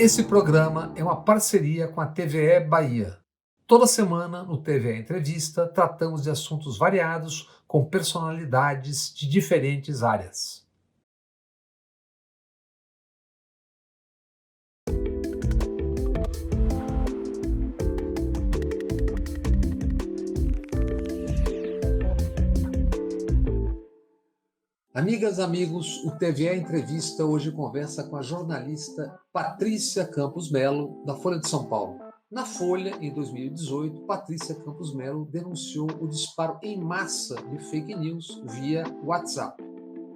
Esse programa é uma parceria com a TVE Bahia. Toda semana, no TVE Entrevista, tratamos de assuntos variados com personalidades de diferentes áreas. Amigas, amigos, o TVE Entrevista hoje conversa com a jornalista Patrícia Campos Melo, da Folha de São Paulo. Na Folha, em 2018, Patrícia Campos Melo denunciou o disparo em massa de fake news via WhatsApp.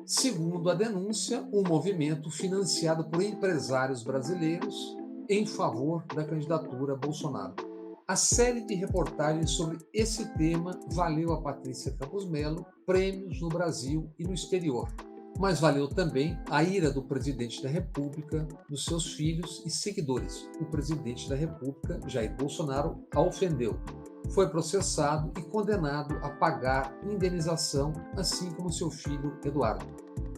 Segundo a denúncia, um movimento financiado por empresários brasileiros em favor da candidatura Bolsonaro. A série de reportagens sobre esse tema valeu a Patrícia Campos Melo prêmios no Brasil e no exterior, mas valeu também a ira do presidente da República, dos seus filhos e seguidores. O presidente da República, Jair Bolsonaro, a ofendeu. Foi processado e condenado a pagar indenização, assim como seu filho Eduardo.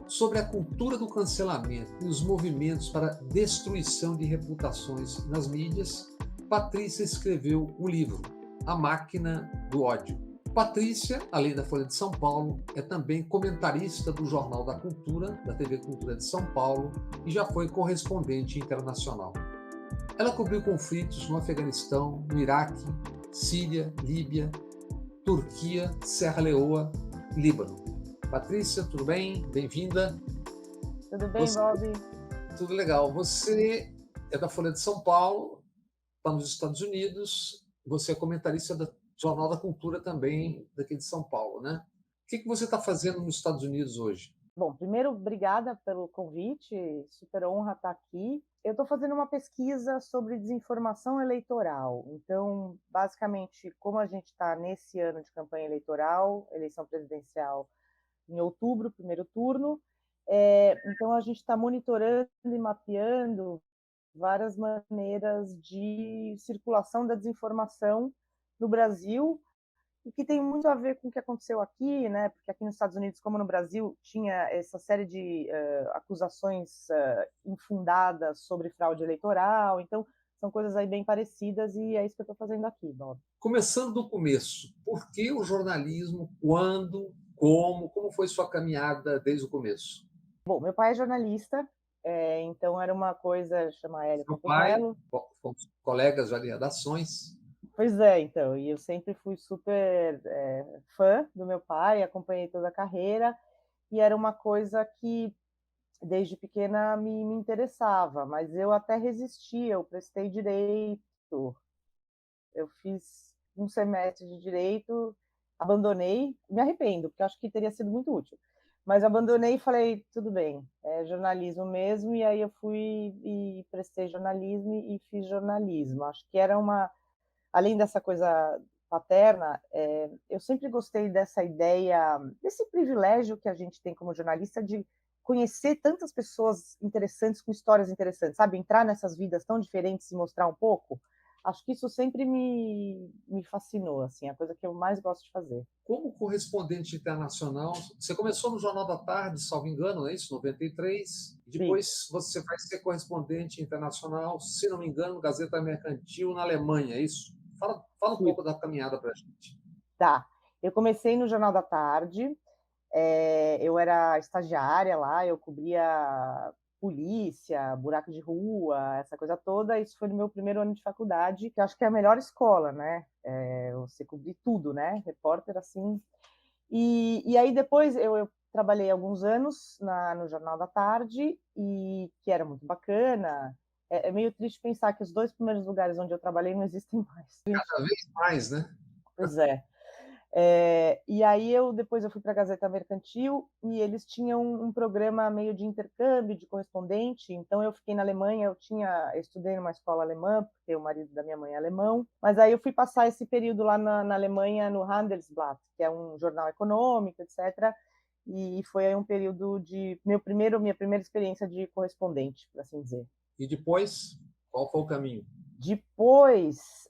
Sobre a cultura do cancelamento e os movimentos para destruição de reputações nas mídias, Patrícia escreveu um livro, A Máquina do Ódio. Patrícia, além da Folha de São Paulo, é também comentarista do Jornal da Cultura, da TV Cultura de São Paulo, e já foi correspondente internacional. Ela cobriu conflitos no Afeganistão, no Iraque, Síria, Líbia, Turquia, Serra Leoa, Líbano. Patrícia, tudo bem? Bem-vinda. Tudo bem, Bob? Tudo legal. Você é da Folha de São Paulo, está nos Estados Unidos, você é comentarista do Jornal da Cultura também, daqui de São Paulo, né? O que você está fazendo nos Estados Unidos hoje? Bom, primeiro, obrigada pelo convite, super honra estar aqui. Eu estou fazendo uma pesquisa sobre desinformação eleitoral. Então, basicamente, como a gente está nesse ano de campanha eleitoral, eleição presidencial em outubro, primeiro turno, então a gente está monitorando e mapeando várias maneiras de circulação da desinformação no Brasil, e que tem muito a ver com o que aconteceu aqui, né? Porque aqui nos Estados Unidos, como no Brasil, tinha essa série de acusações infundadas sobre fraude eleitoral. Então, são coisas aí bem parecidas e é isso que eu estou fazendo aqui, Bob. Começando do começo, por que o jornalismo? Quando? Como foi sua caminhada desde o começo? Bom, meu pai é jornalista, então era uma coisa, chama Hélio Seu Campos pai, Melo. fomos colegas já de redações. Pois é, então, e eu sempre fui super fã do meu pai, acompanhei toda a carreira, e era uma coisa que desde pequena me interessava, mas eu até resistia, eu prestei direito, eu fiz um semestre de direito, abandonei, me arrependo, porque acho que teria sido muito útil, mas abandonei e falei, tudo bem, é jornalismo mesmo, e aí eu fui e prestei jornalismo e fiz jornalismo. Acho que era além dessa coisa paterna, eu sempre gostei dessa ideia, desse privilégio que a gente tem como jornalista de conhecer tantas pessoas interessantes, com histórias interessantes, sabe? Entrar nessas vidas tão diferentes e mostrar um pouco. Acho que isso sempre me fascinou, assim, a coisa que eu mais gosto de fazer. Como correspondente internacional, você começou no Jornal da Tarde, salvo engano, não é isso? 93. Sim, Depois você vai ser correspondente internacional, se não me engano, Gazeta Mercantil na Alemanha, é isso? Fala um fui. pouco da caminhada para a gente. Tá. Eu comecei no Jornal da Tarde, eu era estagiária lá, eu cobria polícia, buraco de rua, essa coisa toda. Isso foi no meu primeiro ano de faculdade, que eu acho que é a melhor escola, né? Você cobrir tudo, né? Repórter assim. E aí depois eu trabalhei alguns anos no Jornal da Tarde, e que era muito bacana. É meio triste pensar que os dois primeiros lugares onde eu trabalhei não existem mais. Cada vez mais, né? Pois é. E aí depois eu fui para a Gazeta Mercantil, e eles tinham um programa meio de intercâmbio, de correspondente. Então eu fiquei na Alemanha, eu estudei numa escola alemã, porque o marido da minha mãe é alemão, mas aí eu fui passar esse período lá na Alemanha, no Handelsblatt, que é um jornal econômico, etc. E foi aí um período de minha primeira experiência de correspondente, por assim dizer. E depois, qual foi o caminho? Depois,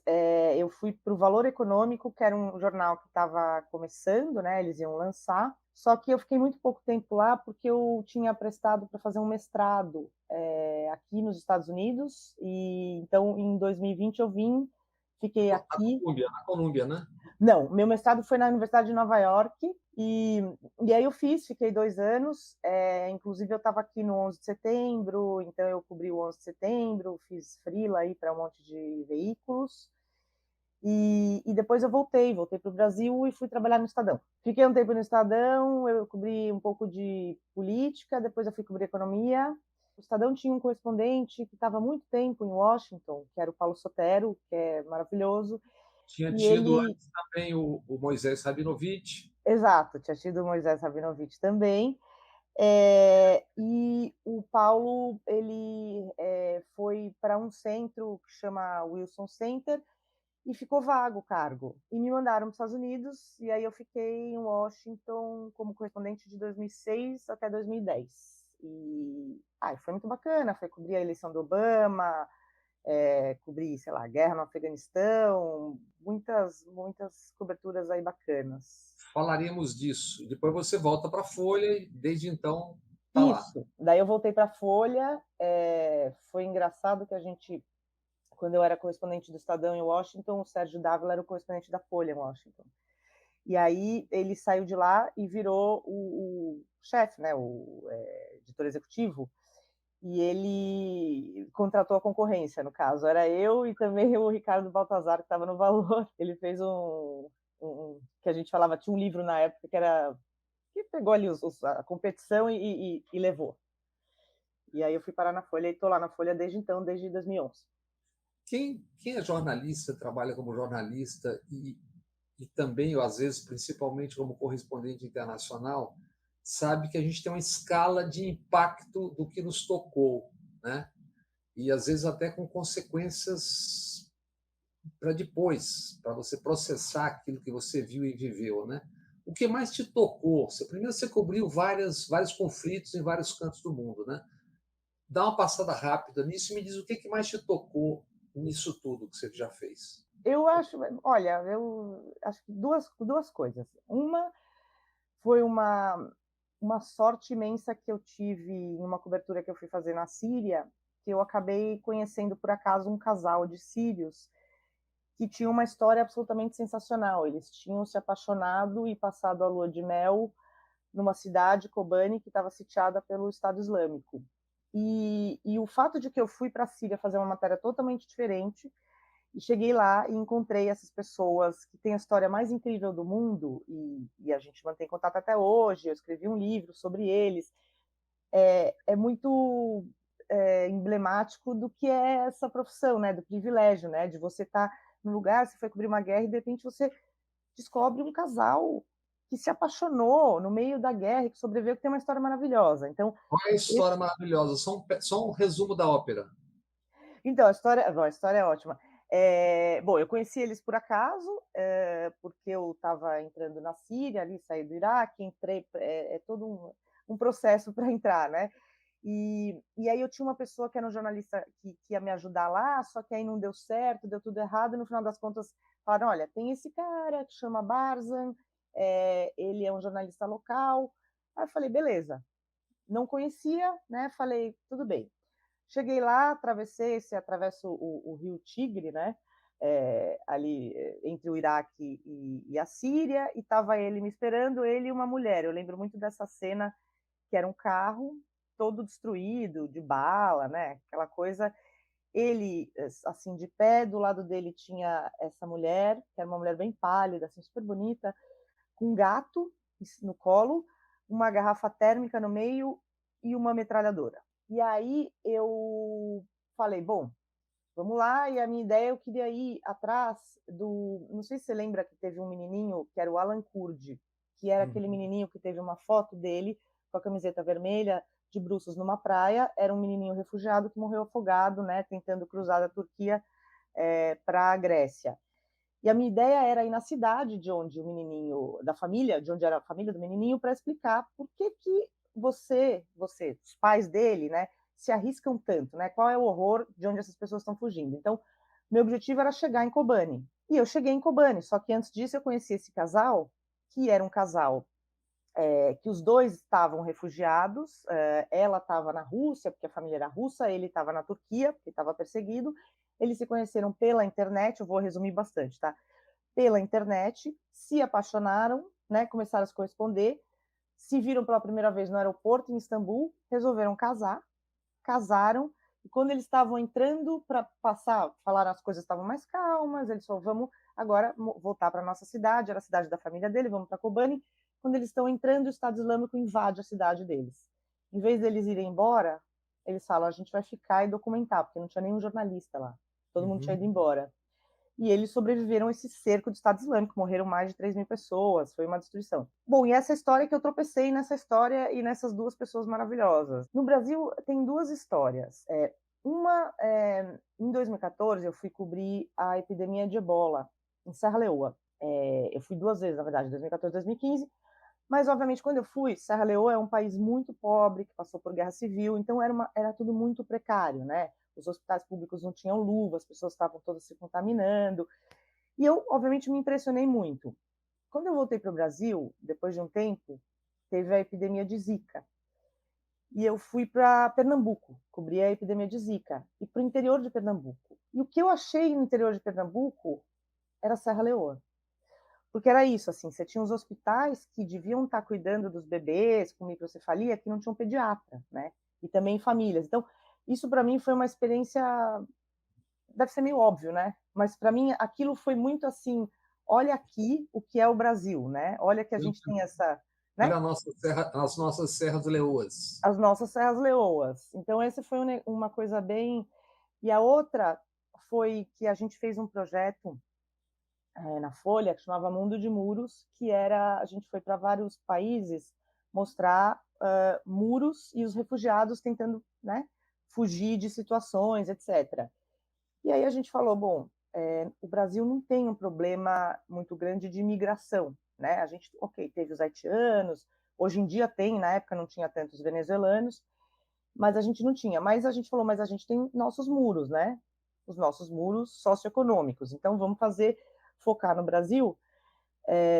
eu fui para o Valor Econômico, que era um jornal que estava começando, né? Eles iam lançar. Só que eu fiquei muito pouco tempo lá porque eu tinha prestado para fazer um mestrado aqui nos Estados Unidos. E então, em 2020 eu vim, fiquei aqui. Na Colômbia, né? Não, meu mestrado foi na Universidade de Nova York e aí eu fiquei 2 anos, inclusive eu estava aqui no 11 de setembro, então eu cobri o 11 de setembro, fiz freela aí para um monte de veículos e depois eu voltei para o Brasil e fui trabalhar no Estadão. Fiquei um tempo no Estadão, eu cobri um pouco de política, depois eu fui cobrir economia. O Estadão tinha um correspondente que estava há muito tempo em Washington, que era o Paulo Sotero, que é maravilhoso, Tinha e tido ele. antes também o Moisés Rabinovich. Exato, tinha tido o Moisés Rabinovich também. E o Paulo ele foi para um centro que chama Wilson Center e ficou vago o cargo. E me mandaram para os Estados Unidos, e aí eu fiquei em Washington como correspondente de 2006 até 2010. Foi muito bacana, foi cobrir a eleição do Obama, cobrir, sei lá, guerra no Afeganistão, muitas coberturas aí bacanas. Falaríamos disso. Depois você volta para a Folha e desde então está lá. Isso. Daí eu voltei para a Folha. Foi engraçado que quando eu era correspondente do Estadão em Washington, o Sérgio Dávila era o correspondente da Folha em Washington. E aí ele saiu de lá e virou o chefe, né, o editor executivo. E ele contratou a concorrência, no caso. Era eu e também o Ricardo Baltazar, que estava no Valor. Ele fez que a gente falava, tinha um livro na época que pegou ali a competição e levou. E aí eu fui parar na Folha e estou lá na Folha desde então, desde 2011. Quem é jornalista, trabalha como jornalista e também, às vezes, principalmente como correspondente internacional, sabe que a gente tem uma escala de impacto do que nos tocou, né? E às vezes até com consequências para depois, para você processar aquilo que você viu e viveu, né? O que mais te tocou? Primeiro você cobriu vários conflitos em vários cantos do mundo, né? Dá uma passada rápida nisso e me diz o que mais te tocou nisso tudo que você já fez. Olha, eu acho que duas coisas. Uma foi uma sorte imensa que eu tive em uma cobertura que eu fui fazer na Síria, que eu acabei conhecendo por acaso um casal de sírios que tinha uma história absolutamente sensacional. Eles tinham se apaixonado e passado a lua de mel numa cidade, Kobani, que estava sitiada pelo Estado Islâmico. E o fato de que eu fui para a Síria fazer uma matéria totalmente diferente, e cheguei lá e encontrei essas pessoas que têm a história mais incrível do mundo, e a gente mantém contato até hoje. Eu escrevi um livro sobre eles. É muito emblemático do que é essa profissão, né? Do privilégio, né? De você estar no lugar, você foi cobrir uma guerra e de repente você descobre um casal que se apaixonou no meio da guerra e que sobreviveu, que tem uma história maravilhosa. Então, Qual é a história maravilhosa? Só um resumo da ópera. Então, a história é ótima. Bom, eu conheci eles por acaso, porque eu estava entrando na Síria, ali saí do Iraque, entrei, todo um processo para entrar, né? E aí eu tinha uma pessoa que era um jornalista que ia me ajudar lá, só que aí não deu certo, deu tudo errado, e no final das contas falaram, olha, tem esse cara que chama Barzan, ele é um jornalista local. Aí eu falei, beleza. Não conhecia, né? Falei, tudo bem. Cheguei lá, atravesso o rio Tigre, né? Ali entre o Iraque e a Síria, e estava ele me esperando, ele e uma mulher. Eu lembro muito dessa cena, que era um carro todo destruído, de bala, né? Aquela coisa. Ele, assim, de pé, do lado dele tinha essa mulher, que era uma mulher bem pálida, assim, super bonita, com um gato no colo, uma garrafa térmica no meio e uma metralhadora. E aí eu falei, bom, vamos lá. E a minha ideia, eu queria ir atrás não sei se você lembra que teve um menininho, que era o Alan Kurdi, que era aquele menininho que teve uma foto dele com a camiseta vermelha, de bruços numa praia. Era um menininho refugiado que morreu afogado, né, tentando cruzar da Turquia para a Grécia. E a minha ideia era ir na cidade de onde o menininho, da família, de onde era a família do menininho, para explicar por que os pais dele, né, se arriscam tanto, né? Qual é o horror de onde essas pessoas estão fugindo? Então, Meu objetivo era chegar em Kobani. E eu cheguei em Kobani, só que antes disso eu conheci esse casal, que era um casal que os dois estavam refugiados, ela estava na Rússia, porque a família era russa, ele estava na Turquia, porque estava perseguido. Eles se conheceram pela internet, eu vou resumir bastante, tá? Pela internet, se apaixonaram, né? Começaram a se corresponder, se viram pela primeira vez no aeroporto em Istambul, resolveram casar, casaram, e quando eles estavam entrando para passar, falaram as coisas estavam mais calmas, eles falaram, vamos agora voltar para a nossa cidade, era a cidade da família dele, vamos para Kobani. Quando eles estão entrando, o Estado Islâmico invade a cidade deles. Em vez deles irem embora, eles falam, a gente vai ficar e documentar, porque não tinha nenhum jornalista lá. Todo mundo tinha ido embora. E eles sobreviveram a esse cerco do Estado Islâmico, morreram mais de 3.000 pessoas, foi uma destruição. Bom, e essa história que eu tropecei nessa história e nessas duas pessoas maravilhosas. No Brasil, tem duas histórias. Em 2014, eu fui cobrir a epidemia de ebola em Serra Leoa. Eu fui 2 vezes, na verdade, 2014 e 2015, mas, obviamente, quando eu fui, Serra Leoa é um país muito pobre, que passou por guerra civil, então era tudo muito precário, né? Os hospitais públicos não tinham luva, as pessoas estavam todas se contaminando. E eu, obviamente, me impressionei muito. Quando eu voltei para o Brasil, depois de um tempo, teve a epidemia de Zika. E eu fui para Pernambuco, cobri a epidemia de Zika, e para o interior de Pernambuco. E o que eu achei no interior de Pernambuco era Serra Leoa. Porque era isso, assim, você tinha os hospitais que deviam estar cuidando dos bebês com microcefalia, que não tinham pediatra, né? E também famílias. Então, isso para mim foi uma experiência, deve ser meio óbvio, né? Mas para mim aquilo foi muito assim, olha aqui o que é o Brasil, né? Olha que a gente tem essa, Olha né? as nossas Serras Leoas. As nossas Serras Leoas. Então, essa foi uma coisa bem. E a outra foi que a gente fez um projeto na Folha, que chamava Mundo de Muros, que era, a gente foi para vários países mostrar muros e os refugiados tentando, né, fugir de situações, etc. E aí a gente falou, bom, o Brasil não tem um problema muito grande de imigração, né? A gente, ok, teve os haitianos, hoje em dia tem, na época não tinha tantos venezuelanos, mas a gente não tinha. Mas a gente falou, mas a gente tem nossos muros, né? Os nossos muros socioeconômicos. Então vamos focar no Brasil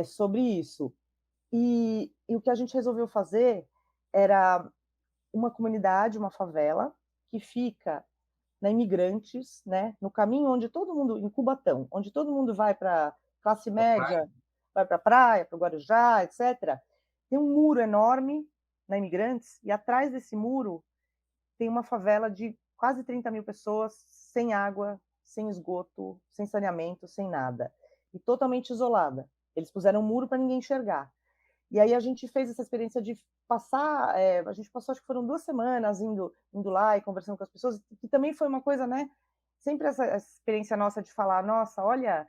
sobre isso. E o que a gente resolveu fazer era uma comunidade, uma favela, que fica na Imigrantes, né, no caminho onde todo mundo, em Cubatão, onde todo mundo vai para classe média, vai para a praia, para o Guarujá, etc. Tem um muro enorme na Imigrantes, e atrás desse muro tem uma favela de quase 30.000 pessoas, sem água, sem esgoto, sem saneamento, sem nada. E totalmente isolada. Eles puseram um muro para ninguém enxergar. E aí a gente fez essa experiência de passar, a gente passou, acho que foram 2 semanas indo lá e conversando com as pessoas, que também foi uma coisa, né? Sempre essa experiência nossa de falar, nossa, olha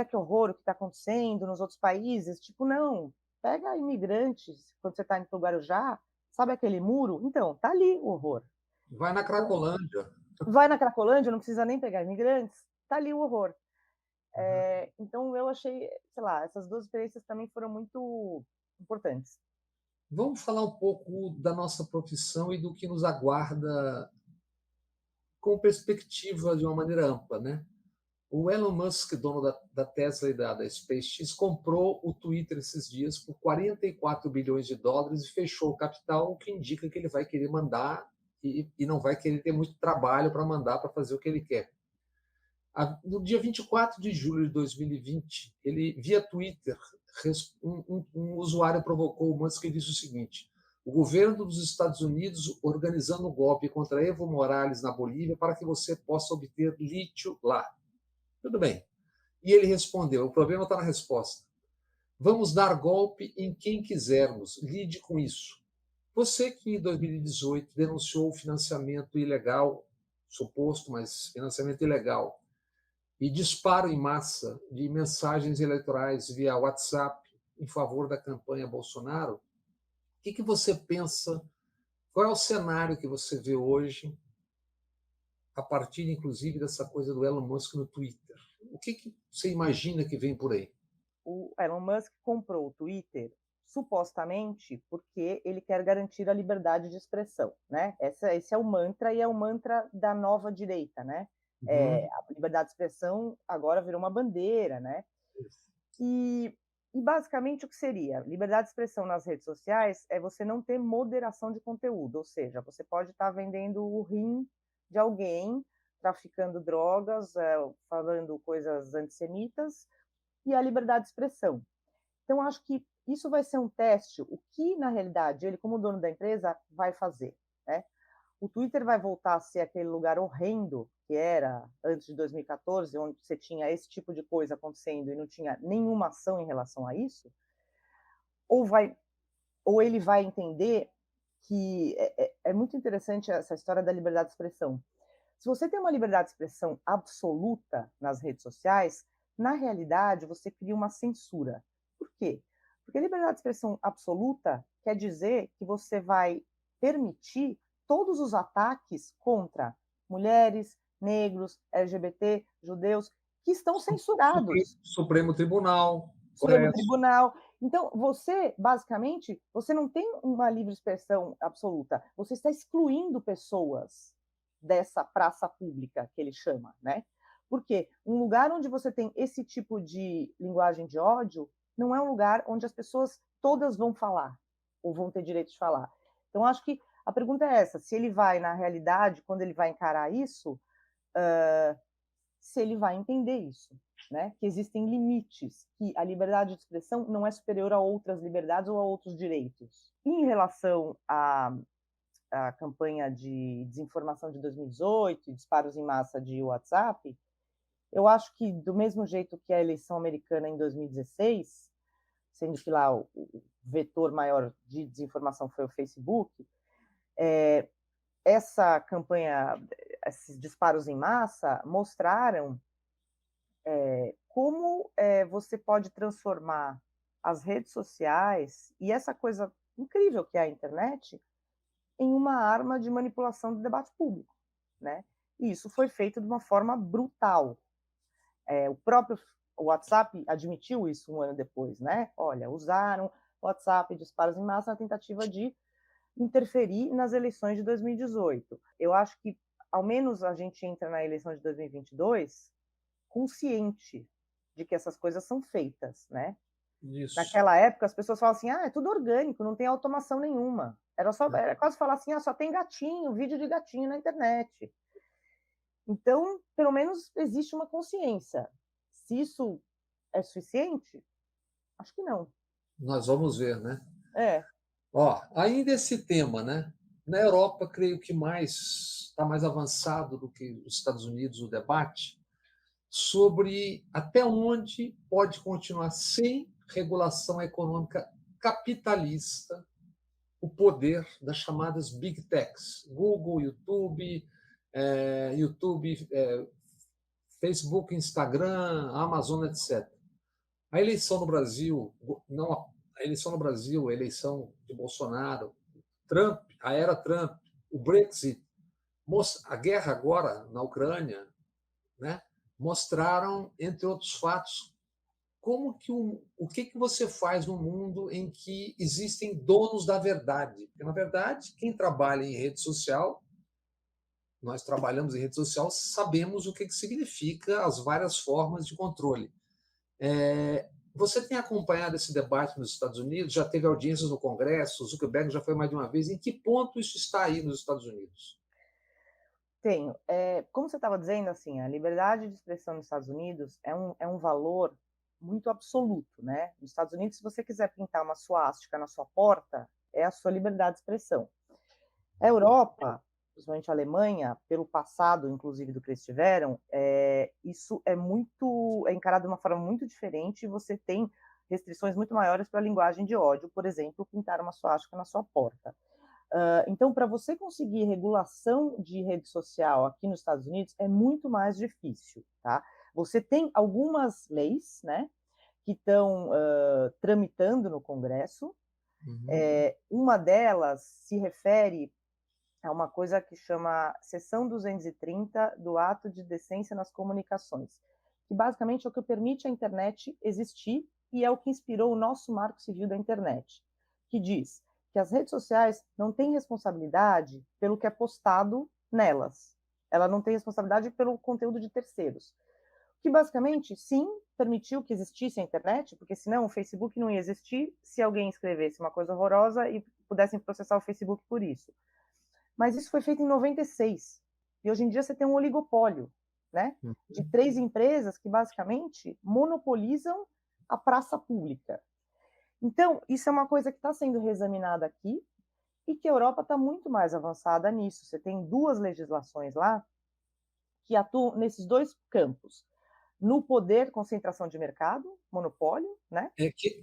que horror o que está acontecendo nos outros países. Tipo, não, pega imigrantes, quando você está indo para o Guarujá, sabe aquele muro? Então, tá ali o horror. Vai na Cracolândia. Vai na Cracolândia, não precisa nem pegar imigrantes, tá ali o horror. Uhum. Então eu achei, sei lá, essas 2 experiências também foram muito importantes. Vamos falar um pouco da nossa profissão e do que nos aguarda com perspectiva de uma maneira ampla, né? O Elon Musk, dono da Tesla e da SpaceX, comprou o Twitter esses dias por 44 bilhões de dólares e fechou o capital, o que indica que ele vai querer mandar e não vai querer ter muito trabalho para mandar para fazer o que ele quer. No dia 24 de julho de 2020, ele, via Twitter, um usuário provocou o Musk e disse o seguinte: o governo dos Estados Unidos organizando um golpe contra Evo Morales na Bolívia para que você possa obter lítio lá. Tudo bem. E ele respondeu: o problema está na resposta. Vamos dar golpe em quem quisermos, lide com isso. Você que em 2018 denunciou o financiamento ilegal, suposto, mas financiamento ilegal, e disparo em massa de mensagens eleitorais via WhatsApp em favor da campanha Bolsonaro, o que você pensa? Qual é o cenário que você vê hoje, a partir, inclusive, dessa coisa do Elon Musk no Twitter? O que você imagina que vem por aí? O Elon Musk comprou o Twitter supostamente porque ele quer garantir a liberdade de expressão, né? Esse é o mantra, e é o mantra da nova direita, né? Uhum. A liberdade de expressão agora virou uma bandeira, né? E, e basicamente o que seria? Liberdade de expressão nas redes sociais é você não ter moderação de conteúdo, ou seja, você pode estar vendendo o rim de alguém, traficando drogas, falando coisas antissemitas, e a liberdade de expressão. Então, acho que isso vai ser um teste, o que, na realidade, ele, como dono da empresa, vai fazer, né? O Twitter vai voltar a ser aquele lugar horrendo que era antes de 2014, onde você tinha esse tipo de coisa acontecendo e não tinha nenhuma ação em relação a isso, ou vai, ou ele vai entender que é muito interessante essa história da liberdade de expressão. Se você tem uma liberdade de expressão absoluta nas redes sociais, na realidade você cria uma censura. Por quê? Porque liberdade de expressão absoluta quer dizer que você vai permitir todos os ataques contra mulheres, negros, LGBT, judeus, que estão censurados. Supremo Tribunal, Supremo Congresso. Tribunal. Então, você, basicamente, você não tem uma livre expressão absoluta, você está excluindo pessoas dessa praça pública, que ele chama, né? Porque um lugar onde você tem esse tipo de linguagem de ódio não é um lugar onde as pessoas todas vão falar, ou vão ter direito de falar. Então, acho que a pergunta é essa, se ele vai, na realidade, quando ele vai encarar isso, se ele vai entender isso, né? Que existem limites, que a liberdade de expressão não é superior a outras liberdades ou a outros direitos. Em relação à campanha de desinformação de 2018 e disparos em massa de WhatsApp, eu acho que do mesmo jeito que a eleição americana em 2016, sendo que lá o vetor maior de desinformação foi o Facebook, essa campanha, esses disparos em massa mostraram como você pode transformar as redes sociais e essa coisa incrível que é a internet em uma arma de manipulação do debate público, né? E isso foi feito de uma forma brutal. O próprio WhatsApp admitiu isso um ano depois, né? Olha, usaram o WhatsApp e disparos em massa na tentativa de interferir nas eleições de 2018. Eu acho que, ao menos, a gente entra na eleição de 2022 consciente de que essas coisas são feitas, né? Isso. Naquela época, as pessoas falam assim, é tudo orgânico, não tem automação nenhuma. Era quase falar assim, só tem gatinho, vídeo de gatinho na internet. Então, pelo menos existe uma consciência. Se isso é suficiente, acho que não. Nós vamos ver, né? É, Ó, ainda esse tema, né? Na Europa, creio que está mais avançado do que os Estados Unidos o debate sobre até onde pode continuar sem regulação econômica capitalista o poder das chamadas big techs, Google, YouTube, Facebook, Instagram, Amazon, etc. A eleição no Brasil, não a eleição no Brasil, a eleição de Bolsonaro, Trump, a era Trump, o Brexit, a guerra agora na Ucrânia, né, mostraram, entre outros fatos, como que o que você faz no mundo em que existem donos da verdade. Porque, na verdade, quem trabalha em rede social, nós trabalhamos em rede social, sabemos o que significa as várias formas de controle. Você tem acompanhado esse debate nos Estados Unidos? Já teve audiências no Congresso? O Zuckerberg já foi mais de uma vez. Em que ponto isso está aí nos Estados Unidos? tenho. Como você estava dizendo, assim, a liberdade de expressão nos Estados Unidos é um valor muito absoluto, né? Nos Estados Unidos, se você quiser pintar uma suástica na sua porta, é a sua liberdade de expressão. A Europa, principalmente a Alemanha, pelo passado, inclusive, do que eles tiveram, isso é encarado de uma forma muito diferente e você tem restrições muito maiores para a linguagem de ódio, por exemplo, pintar uma suástica na sua porta. Então, para você conseguir regulação de rede social aqui nos Estados Unidos, é muito mais difícil, tá? Você tem algumas leis, né, que estão tramitando no Congresso. Uma delas se refere a uma coisa que chama Seção 230 do Ato de Decência nas Comunicações, que basicamente é o que permite a internet existir e é o que inspirou o nosso Marco Civil da Internet, que diz que as redes sociais não têm responsabilidade pelo que é postado nelas. ela não tem responsabilidade pelo conteúdo de terceiros. Que basicamente, sim, permitiu que existisse a internet, porque senão o Facebook não ia existir se alguém escrevesse uma coisa horrorosa e pudessem processar o Facebook por isso. Mas isso foi feito em 96. E hoje em dia você tem um oligopólio, né? De 3 empresas que basicamente monopolizam a praça pública. Então, isso é uma coisa que está sendo reexaminada aqui e que a Europa está muito mais avançada nisso. Você tem 2 legislações lá que atuam nesses 2 campos. No poder, concentração de mercado, monopólio, né?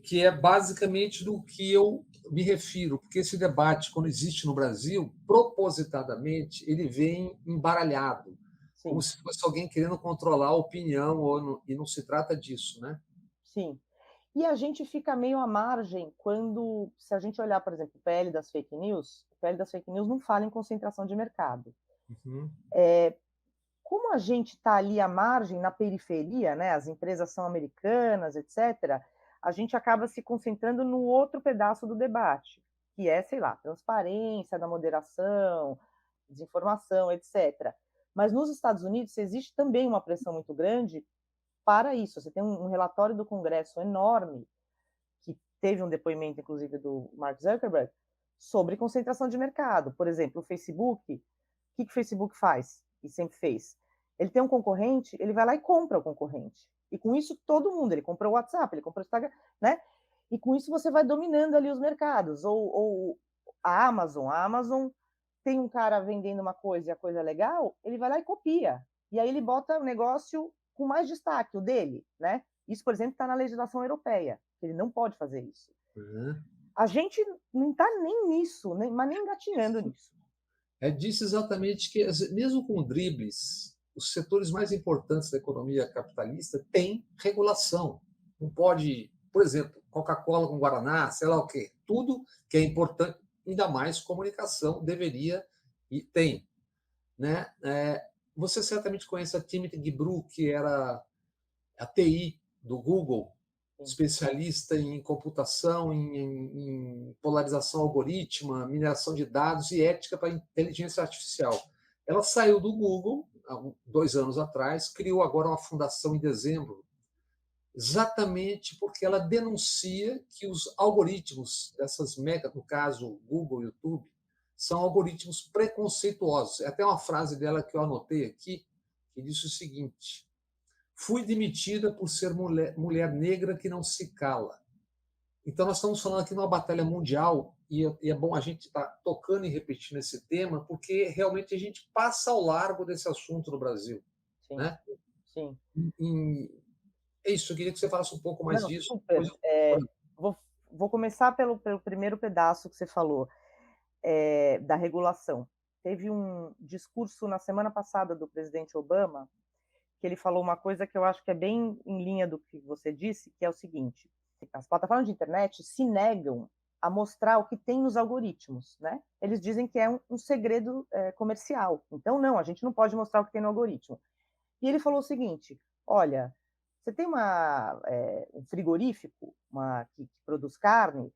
Que é basicamente do que eu me refiro, porque esse debate, quando existe no Brasil, propositadamente, ele vem embaralhado, como Sim, se fosse alguém querendo controlar a opinião, e não se trata disso, né? sim. E a gente fica meio à margem quando, se a gente olhar, por exemplo, o PL das fake news não fala em concentração de mercado. Uhum. Como a gente está ali à margem, na periferia, né, as empresas são americanas, etc., a gente acaba se concentrando no outro pedaço do debate, que é, sei lá, transparência da moderação, desinformação, etc. Mas nos Estados Unidos existe também uma pressão muito grande para isso. Você tem um relatório do Congresso enorme, que teve um depoimento, inclusive, do Mark Zuckerberg, sobre concentração de mercado. Por exemplo, o Facebook, o que o Facebook faz? E sempre fez. Ele tem um concorrente, ele vai lá e compra o concorrente. E com isso, todo mundo, ele comprou o WhatsApp, ele comprou o Instagram, né? E com isso você vai dominando ali os mercados. Ou a Amazon tem um cara vendendo uma coisa e a coisa é legal, ele vai lá e copia. E aí ele bota o negócio com mais destaque, o dele, né? Isso, por exemplo, está na legislação europeia. Ele não pode fazer isso. Uhum. A gente não está nem nisso, mas nem engatinhando nisso. Disse exatamente que, mesmo com dribles, os setores mais importantes da economia capitalista têm regulação. Não pode, por exemplo, Coca-Cola com Guaraná, sei lá o quê. Tudo que é importante, ainda mais comunicação, deveria e tem. Né? Você certamente conhece a Timothy Gibru, que era a TI do Google, Sim. especialista em computação, em polarização algorítmica, mineração de dados e ética para inteligência artificial. Ela saiu do Google há 2 anos atrás, criou agora uma fundação em dezembro, exatamente porque ela denuncia que os algoritmos dessas mega, no caso Google e YouTube, são algoritmos preconceituosos. É até uma frase dela que eu anotei aqui, que diz o seguinte: fui demitida por ser mulher negra que não se cala. Então, nós estamos falando aqui numa batalha mundial, e é bom a gente estar tocando e repetindo esse tema, porque realmente a gente passa ao largo desse assunto no Brasil. Sim, Né? sim. É isso, eu queria que você falasse um pouco mais Não, disso. super. Vou, vou começar pelo primeiro pedaço que você falou, da regulação. Teve um discurso na semana passada do presidente Obama, que ele falou uma coisa que eu acho que é bem em linha do que você disse, que é o seguinte: as plataformas de internet se negam a mostrar o que tem nos algoritmos, né? Eles dizem que é um segredo comercial. Então, não, a gente não pode mostrar o que tem no algoritmo. E ele falou o seguinte: olha, você tem um frigorífico que produz carne,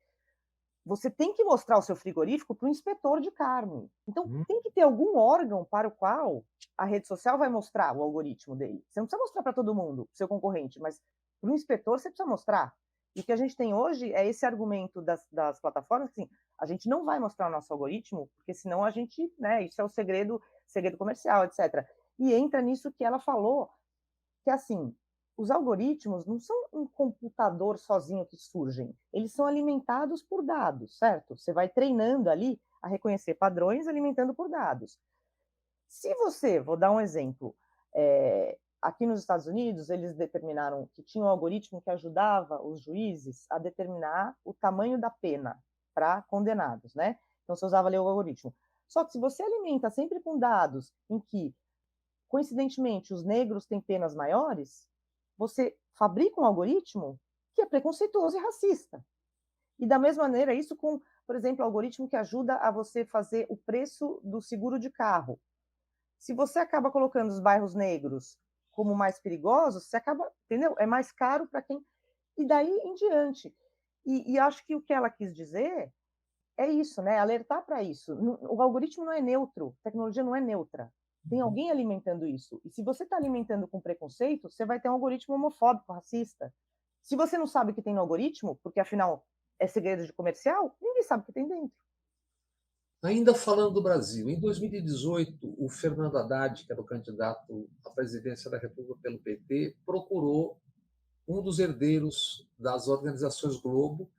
você tem que mostrar o seu frigorífico para o inspetor de carne. Então, tem que ter algum órgão para o qual a rede social vai mostrar o algoritmo dele. Você não precisa mostrar para todo mundo, seu concorrente, mas para o inspetor você precisa mostrar. E o que a gente tem hoje é esse argumento das plataformas, que assim, a gente não vai mostrar o nosso algoritmo, porque senão a gente, né, isso é o segredo comercial, etc. E entra nisso que ela falou, que assim, os algoritmos não são um computador sozinho que surgem, eles são alimentados por dados, certo? Você vai treinando ali a reconhecer padrões alimentando por dados. Se você, vou dar um exemplo, aqui nos Estados Unidos, eles determinaram que tinha um algoritmo que ajudava os juízes a determinar o tamanho da pena para condenados, né? Então, você usava ali o algoritmo. Só que se você alimenta sempre com dados em que, coincidentemente, os negros têm penas maiores, você fabrica um algoritmo que é preconceituoso e racista. E da mesma maneira, isso com, por exemplo, algoritmo que ajuda a você fazer o preço do seguro de carro. Se você acaba colocando os bairros negros como mais perigosos, você acaba, entendeu? É mais caro para quem. E daí em diante. E acho que o que ela quis dizer é isso, né? Alertar para isso. O algoritmo não é neutro, a tecnologia não é neutra. Tem alguém alimentando isso. E se você está alimentando com preconceito, você vai ter um algoritmo homofóbico, racista. Se você não sabe o que tem no algoritmo, porque afinal é segredo de comercial, ninguém sabe o que tem dentro. Ainda falando do Brasil, em 2018, o Fernando Haddad, que era o candidato à presidência da República pelo PT, procurou um dos herdeiros das organizações Globo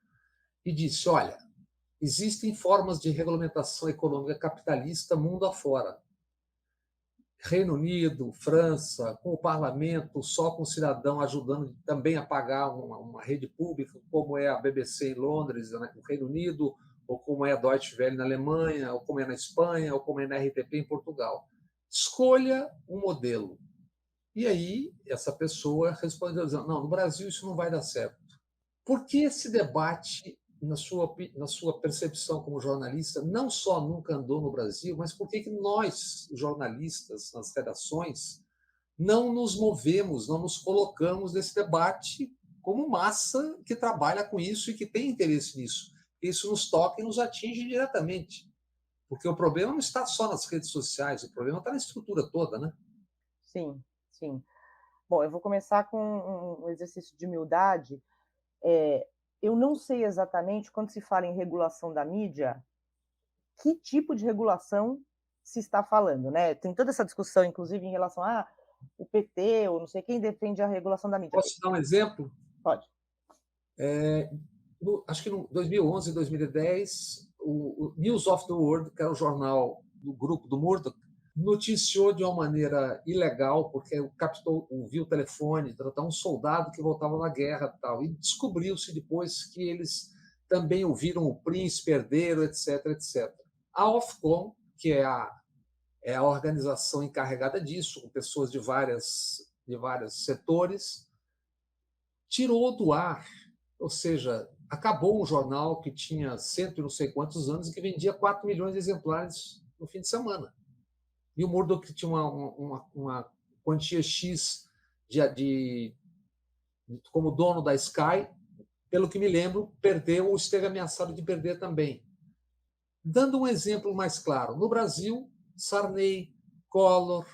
e disse: olha, existem formas de regulamentação econômica capitalista mundo afora. Reino Unido, França, com o parlamento, só com o cidadão ajudando também a pagar uma rede pública, como é a BBC em Londres, no Reino Unido, ou como é a Deutsche Welle na Alemanha, ou como é na Espanha, ou como é na RTP em Portugal. Escolha um modelo. E aí, essa pessoa respondeu dizendo: não, no Brasil isso não vai dar certo. Por que esse debate, na sua percepção como jornalista, não só nunca andou no Brasil, mas por que nós, jornalistas, nas redações, não nos movemos, não nos colocamos nesse debate como massa que trabalha com isso e que tem interesse nisso? Isso nos toca e nos atinge diretamente. Porque o problema não está só nas redes sociais, o problema está na estrutura toda, né? Sim, sim. Bom, eu vou começar com um exercício de humildade. Eu não sei exatamente, quando se fala em regulação da mídia, que tipo de regulação se está falando, né? Tem toda essa discussão, inclusive, em relação a o PT ou não sei quem defende a regulação da mídia. Posso dar um exemplo? Pode. Acho que em 2011, 2010, o News of the World, que era o jornal do grupo do Murdoch, noticiou de uma maneira ilegal, porque captou, ouviu o telefone, tratar um soldado que voltava da guerra tal, e descobriu-se depois que eles também ouviram o príncipe herdeiro, etc, etc. A Ofcom, que é a organização encarregada disso, com pessoas de vários setores, tirou do ar, ou seja, acabou um jornal que tinha cento e não sei quantos anos e que vendia 4 milhões de exemplares no fim de semana. E o Murdoch tinha uma quantia X como dono da Sky, pelo que me lembro, perdeu ou esteve ameaçado de perder também. Dando um exemplo mais claro, no Brasil, Sarney, Collor,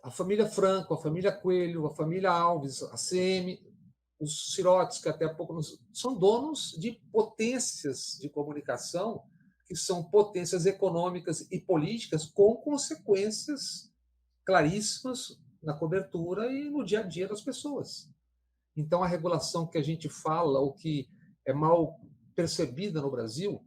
a família Franco, a família Coelho, a família Alves, a CM, os Sirotes, que até há pouco são donos de potências de comunicação que são potências econômicas e políticas com consequências claríssimas na cobertura e no dia a dia das pessoas. Então, a regulação que a gente fala, ou que é mal percebida no Brasil,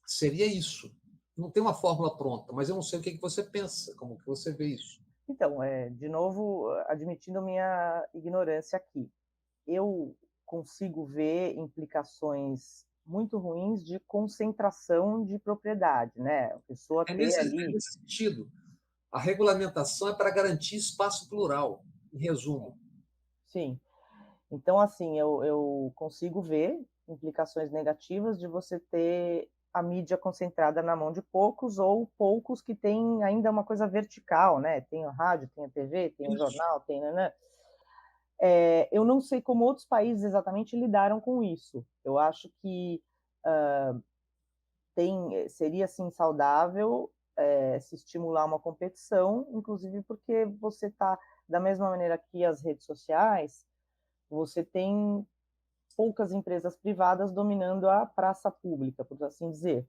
seria isso. Não tem uma fórmula pronta, mas eu não sei o que você pensa, como que você vê isso. Então, de novo, admitindo minha ignorância aqui, eu consigo ver implicações muito ruins de concentração de propriedade, né? A pessoa ter nesse ali... sentido. A regulamentação é para garantir espaço plural, em resumo. Sim. Então, assim, eu consigo ver implicações negativas de você ter a mídia concentrada na mão de poucos ou poucos que têm ainda uma coisa vertical, né? Tem a rádio, tem a TV, tem o jornal, tem... Né? Eu não sei como outros países exatamente lidaram com isso. Eu acho que seria, assim, saudável se estimular uma competição, inclusive porque você está, da mesma maneira que as redes sociais, você tem poucas empresas privadas dominando a praça pública, por assim dizer.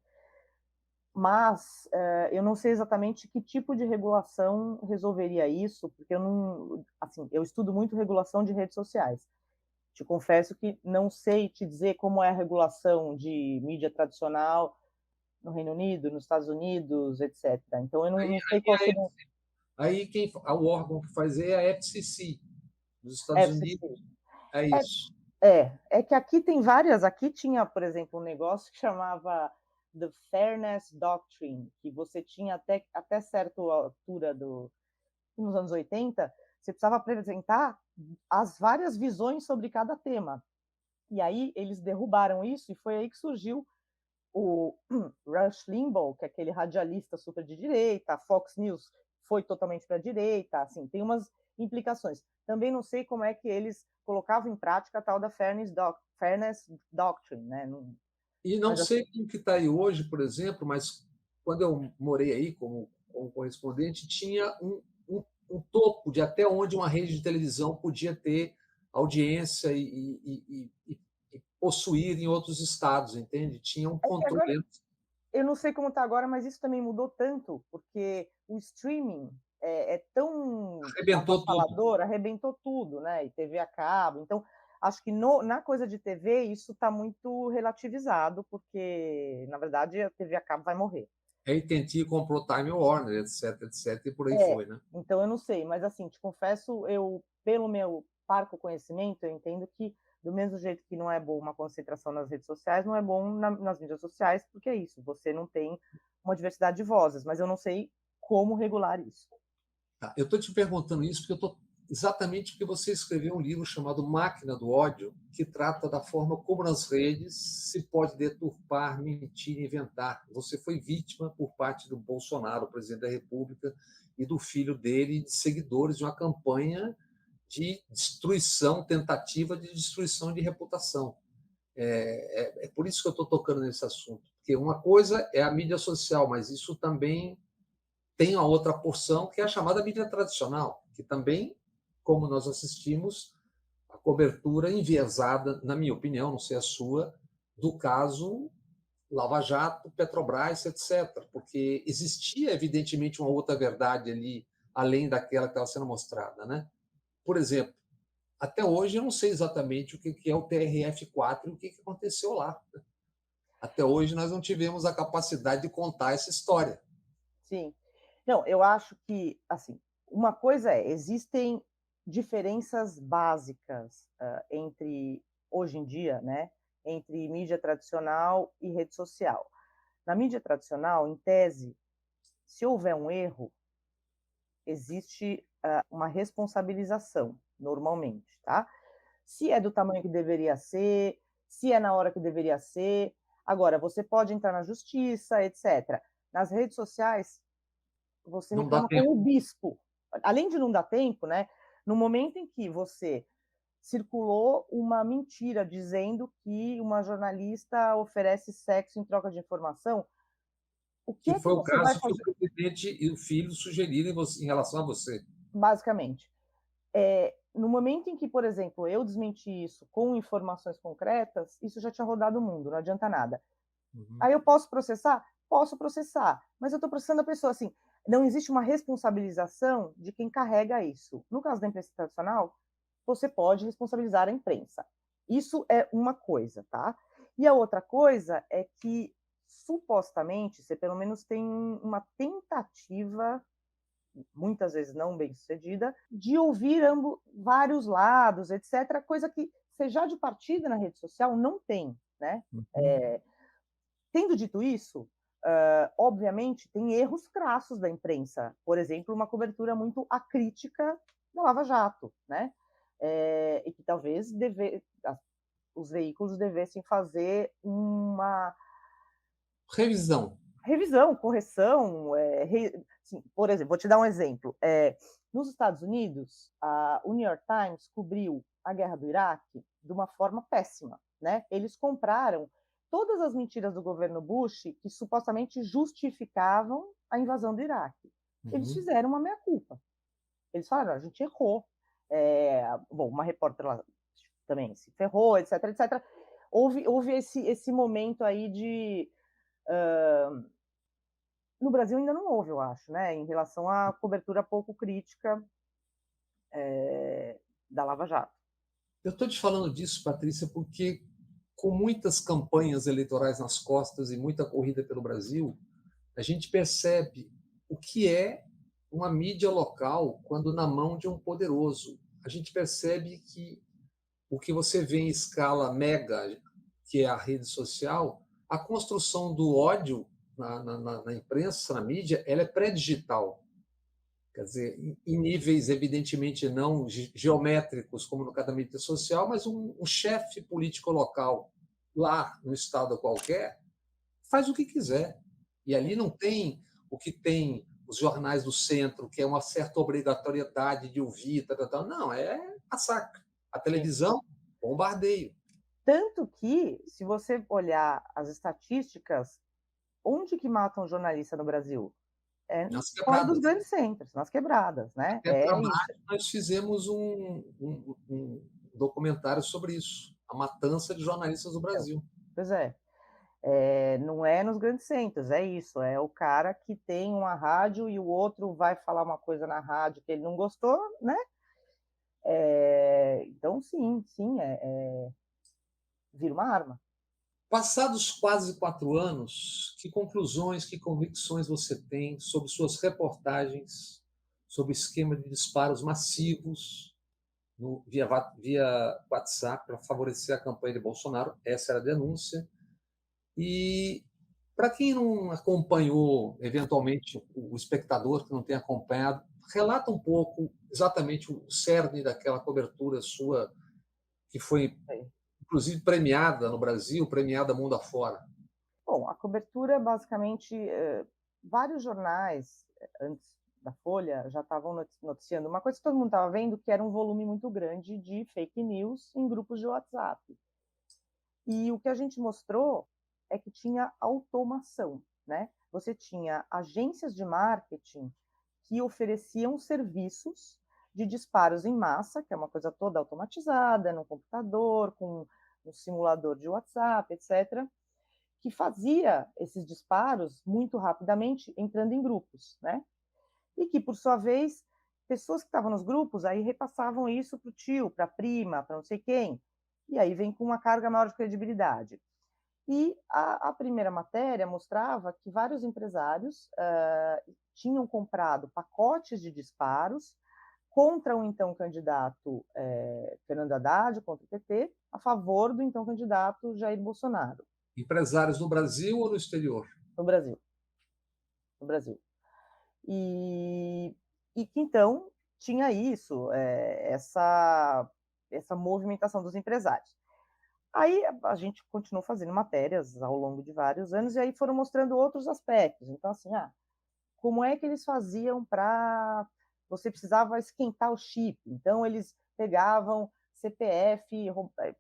Mas eu não sei exatamente que tipo de regulação resolveria isso, porque eu estudo muito regulação de redes sociais. Te confesso que não sei te dizer como é a regulação de mídia tradicional no Reino Unido, nos Estados Unidos, etc. Então eu não sei qual seria... Aí o órgão que faz é a FCC, dos Estados FCC. Unidos. É isso. É que aqui tem várias. Aqui tinha, por exemplo, um negócio que chamava The Fairness Doctrine, que você tinha até certa altura nos anos 80, você precisava apresentar as várias visões sobre cada tema. E aí eles derrubaram isso e foi aí que surgiu o Rush Limbaugh, que é aquele radialista super de direita, a Fox News foi totalmente para a direita, assim, tem umas implicações. Também não sei como é que eles colocavam em prática a tal da Fairness Doctrine, né? E não sei como que está aí hoje, por exemplo, mas quando eu morei aí como com o correspondente, tinha um topo de até onde uma rede de televisão podia ter audiência e possuir em outros estados, entende? Tinha um É que agora, controle. eu não sei como está agora, mas isso também mudou tanto, porque o streaming é tão Arrebentou tudo. avassalador, arrebentou tudo, né? E TV a cabo. Então, acho que na coisa de TV isso está muito relativizado, porque, na verdade, a TV a cabo vai morrer. A AT&T comprou Time Warner, etc, etc, e por aí É, foi, né? então eu não sei, mas assim, te confesso, eu, pelo meu parco conhecimento, eu entendo que do mesmo jeito que não é bom uma concentração nas redes sociais, não é bom nas mídias sociais, porque é isso, você não tem uma diversidade de vozes, mas eu não sei como regular isso. Tá, eu estou te perguntando isso porque eu estou exatamente porque você escreveu um livro chamado Máquina do Ódio, que trata da forma como nas redes se pode deturpar, mentir, inventar. Você foi vítima por parte do Bolsonaro, presidente da República, e do filho dele, de seguidores de uma campanha de destruição, tentativa de destruição de reputação. É por isso que eu estou tocando nesse assunto, porque uma coisa é a mídia social, mas isso também tem a outra porção, que é a chamada mídia tradicional, que também, como nós assistimos, a cobertura enviesada, na minha opinião, não sei a sua, do caso Lava Jato, Petrobras, etc. Porque existia, evidentemente, uma outra verdade ali, além daquela que estava sendo mostrada. Né? Por exemplo, até hoje eu não sei exatamente o que é o TRF4 e o que aconteceu lá. Até hoje nós não tivemos a capacidade de contar essa história. Sim. Não, eu acho que, assim, uma coisa existem diferenças básicas entre, hoje em dia, né, entre mídia tradicional e rede social. Na mídia tradicional, em tese, se houver um erro, existe uma responsabilização, normalmente, tá? Se é do tamanho que deveria ser, se é na hora que deveria ser. Agora, você pode entrar na justiça, etc. Nas redes sociais, você Não dá reclama com tempo. o bispo. Além de não dar tempo, né? No momento em que você circulou uma mentira dizendo que uma jornalista oferece sexo em troca de informação, o que Que é que foi o você vai caso que o fazer? presidente e o filho sugeriram em relação a você. Basicamente, no momento em que, por exemplo, eu desmenti isso com informações concretas, isso já tinha rodado o mundo, não adianta nada. Uhum. Aí eu posso processar? Posso processar, mas eu estou processando a pessoa assim. Não existe uma responsabilização de quem carrega isso. No caso da imprensa tradicional, você pode responsabilizar a imprensa. Isso é uma coisa, tá? E a outra coisa é que, supostamente, você pelo menos tem uma tentativa, muitas vezes não bem sucedida, de ouvir vários lados, etc., coisa que você já de partida na rede social não tem, né? Uhum. Tendo dito isso, obviamente, tem erros crassos da imprensa. Por exemplo, uma cobertura muito acrítica da Lava Jato, né? E que talvez os veículos devessem fazer uma Revisão. revisão, correção. Assim, por exemplo, vou te dar um exemplo. Nos Estados Unidos, o New York Times cobriu a guerra do Iraque de uma forma péssima. Né? Eles compraram todas as mentiras do governo Bush que supostamente justificavam a invasão do Iraque. Eles Uhum. fizeram uma meia-culpa. Eles falaram, a gente errou. Bom, uma repórter lá também se ferrou, etc, etc. Houve esse momento aí de... no Brasil ainda não houve, eu acho, né, em relação à cobertura pouco crítica da Lava Jato. Eu estou te falando disso, Patrícia, porque com muitas campanhas eleitorais nas costas e muita corrida pelo Brasil, a gente percebe o que é uma mídia local quando na mão de um poderoso. A gente percebe que o que você vê em escala mega, que é a rede social, a construção do ódio na imprensa, na mídia, ela é pré-digital. Quer dizer, em níveis evidentemente não geométricos, como no caso da mídia social, mas um chefe político local, lá no estado qualquer, faz o que quiser. E ali não tem o que tem os jornais do centro, que é uma certa obrigatoriedade de ouvir, tal, tal, tal. Não, é massacre. A Sim. televisão, bombardeio. Tanto que, se você olhar as estatísticas, onde que matam jornalista no Brasil? Nas fora dos quebradas. grandes centros, nas quebradas, né? Até para É mais, isso. nós fizemos um documentário sobre isso, a matança de jornalistas do Então, Brasil. pois é. Não é nos grandes centros, é isso, é o cara que tem uma rádio e o outro vai falar uma coisa na rádio que ele não gostou, né? Então, sim, sim, vira uma arma. Passados quase 4 anos, que conclusões, que convicções você tem sobre suas reportagens, sobre o esquema de disparos massivos via WhatsApp para favorecer a campanha de Bolsonaro? Essa era a denúncia. E para quem não acompanhou, eventualmente, o espectador que não tem acompanhado, relata um pouco exatamente o cerne daquela cobertura sua, que foi, É. inclusive, premiada no Brasil, premiada mundo afora. Bom, a cobertura, basicamente, vários jornais, antes da Folha, já estavam noticiando uma coisa que todo mundo estava vendo, que era um volume muito grande de fake news em grupos de WhatsApp. E o que a gente mostrou é que tinha automação, né? Você tinha agências de marketing que ofereciam serviços de disparos em massa, que é uma coisa toda automatizada, no computador, com um simulador de WhatsApp, etc., que fazia esses disparos muito rapidamente, entrando em grupos, né? E que, por sua vez, pessoas que estavam nos grupos aí repassavam isso para o tio, para a prima, para não sei quem, e aí vem com uma carga maior de credibilidade. E a primeira matéria mostrava que vários empresários tinham comprado pacotes de disparos contra o então candidato Fernando Haddad, contra o PT, a favor do então candidato Jair Bolsonaro. Empresários no Brasil ou no exterior? No Brasil. No Brasil. E que então tinha isso, essa movimentação dos empresários. Aí a gente continuou fazendo matérias ao longo de vários anos e aí foram mostrando outros aspectos. Então, assim, como é que eles faziam para... Você precisava esquentar o chip. Então, eles pegavam CPF,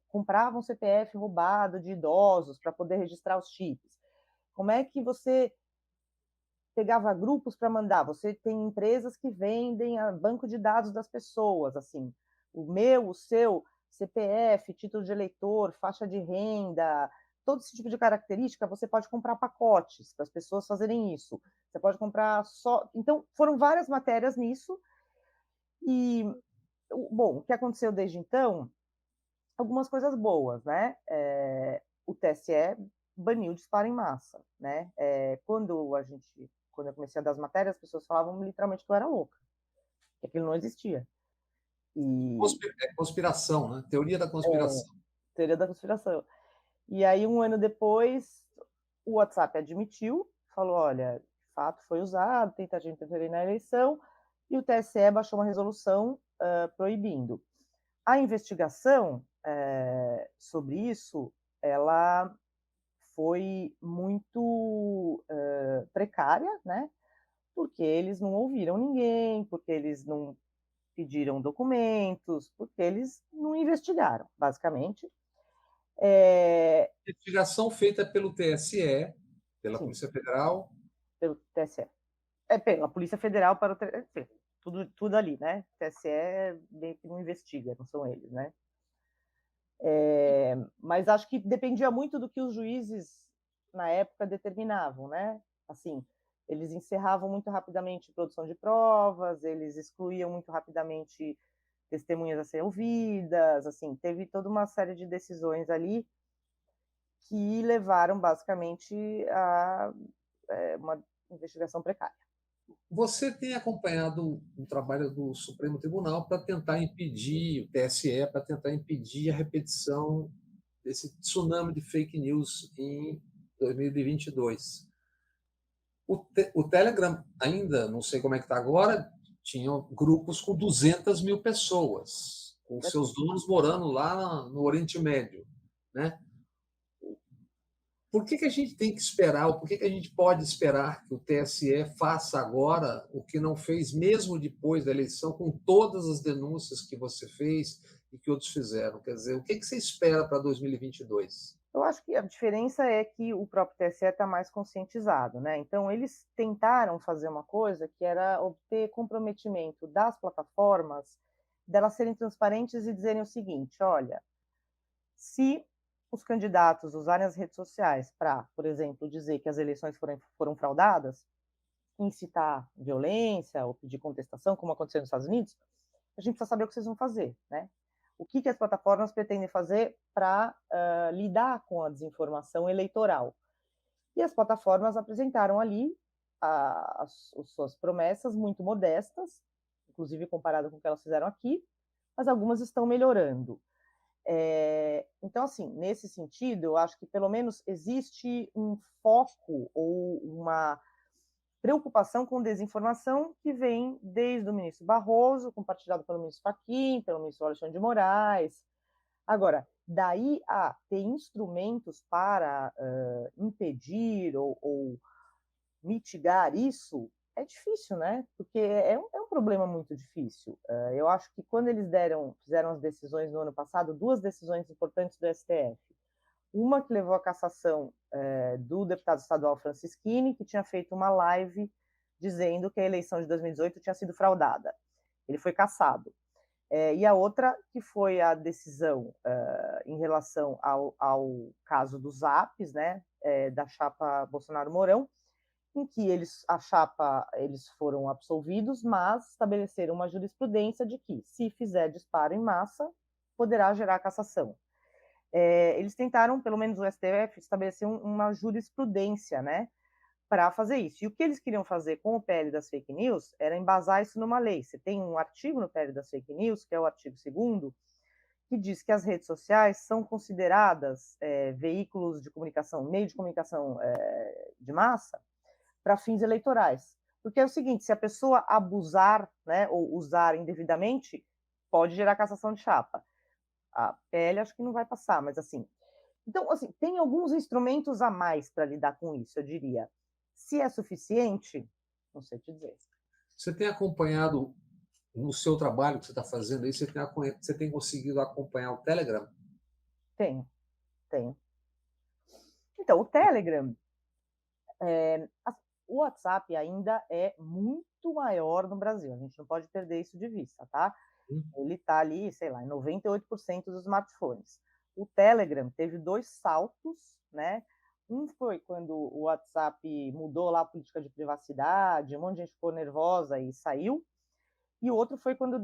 compravam CPF roubado de idosos para poder registrar os chips. Como é que você pegava grupos para mandar? Você tem empresas que vendem a banco de dados das pessoas, assim, o seu CPF, título de eleitor, faixa de renda, todo esse tipo de característica, você pode comprar pacotes para as pessoas fazerem isso. Você pode comprar só... Então, foram várias matérias nisso. E, bom, o que aconteceu desde então? Algumas coisas boas, né? O TSE baniu o disparo em massa, né? Quando eu comecei a dar as matérias, as pessoas falavam literalmente que eu era louca, que aquilo não existia. E Conspiração, né? Teoria da conspiração. teoria da conspiração. E aí, um ano depois, o WhatsApp admitiu, falou, olha, de fato foi usado, tentativa de interferir na eleição, e o TSE baixou uma resolução proibindo. A investigação sobre isso, ela foi muito precária, né? Porque eles não ouviram ninguém, porque eles não pediram documentos, porque eles não investigaram, basicamente. Investigação feita pelo TSE, pela Sim, Polícia Federal. pelo TSE. Pela Polícia Federal para o TSE. Tudo ali, né? O TSE meio que não investiga, não são eles, né? Mas acho que dependia muito do que os juízes, na época, determinavam, né? Assim, eles encerravam muito rapidamente produção de provas, eles excluíam muito rapidamente testemunhas a serem ouvidas, assim, teve toda uma série de decisões ali que levaram, basicamente, a uma investigação precária. Você tem acompanhado o trabalho do Supremo Tribunal para tentar impedir, o TSE, para tentar impedir a repetição desse tsunami de fake news em 2022. O Telegram, ainda, não sei como é que está agora, tinha grupos com 200 mil pessoas, com seus donos morando lá no Oriente Médio, né? Por que a gente tem que esperar, ou por que a gente pode esperar que o TSE faça agora o que não fez mesmo depois da eleição, com todas as denúncias que você fez e que outros fizeram? Quer dizer, o que você espera para 2022? Eu acho que a diferença é que o próprio TSE está mais conscientizado, né? Então, eles tentaram fazer uma coisa que era obter comprometimento das plataformas, delas serem transparentes e dizerem o seguinte: olha, se os candidatos usarem as redes sociais para, por exemplo, dizer que as eleições foram fraudadas, incitar violência ou pedir contestação, como aconteceu nos Estados Unidos, a gente precisa saber o que vocês vão fazer, né? O que as plataformas pretendem fazer para lidar com a desinformação eleitoral. E as plataformas apresentaram ali as suas promessas muito modestas, inclusive comparado com o que elas fizeram aqui, mas algumas estão melhorando. Então, assim, nesse sentido, eu acho que pelo menos existe um foco ou uma preocupação com desinformação que vem desde o ministro Barroso, compartilhado pelo ministro Fachin, pelo ministro Alexandre de Moraes. Agora, daí a ter instrumentos para impedir ou mitigar isso, é difícil, né? Porque é um problema muito difícil. Eu acho que quando eles fizeram as decisões no ano passado, duas decisões importantes do STF. Uma que levou à cassação do deputado estadual Francisquini, que tinha feito uma live dizendo que a eleição de 2018 tinha sido fraudada. Ele foi cassado. E a outra que foi a decisão em relação ao caso dos apps, né, da chapa Bolsonaro-Mourão, em que eles foram absolvidos, mas estabeleceram uma jurisprudência de que, se fizer disparo em massa, poderá gerar cassação. Eles tentaram, pelo menos o STF, estabelecer uma jurisprudência, né, para fazer isso. E o que eles queriam fazer com o PL das fake news era embasar isso numa lei. Você tem um artigo no PL das fake news, que é o artigo 2º, que diz que as redes sociais são consideradas veículos de comunicação, meio de comunicação de massa, para fins eleitorais. Porque é o seguinte, se a pessoa abusar, né, ou usar indevidamente, pode gerar cassação de chapa. A PL acho que não vai passar, mas assim... Então, assim, tem alguns instrumentos a mais para lidar com isso, eu diria. Se é suficiente, não sei te dizer. Você tem acompanhado no seu trabalho que você está fazendo aí, você tem conseguido acompanhar o Telegram? Tenho. Então, o Telegram, o WhatsApp ainda é muito maior no Brasil. A gente não pode perder isso de vista, tá? Ele está ali, sei lá, em 98% dos smartphones. O Telegram teve 2 saltos, né? Um foi quando o WhatsApp mudou lá a política de privacidade, um monte de gente ficou nervosa e saiu. E o outro foi quando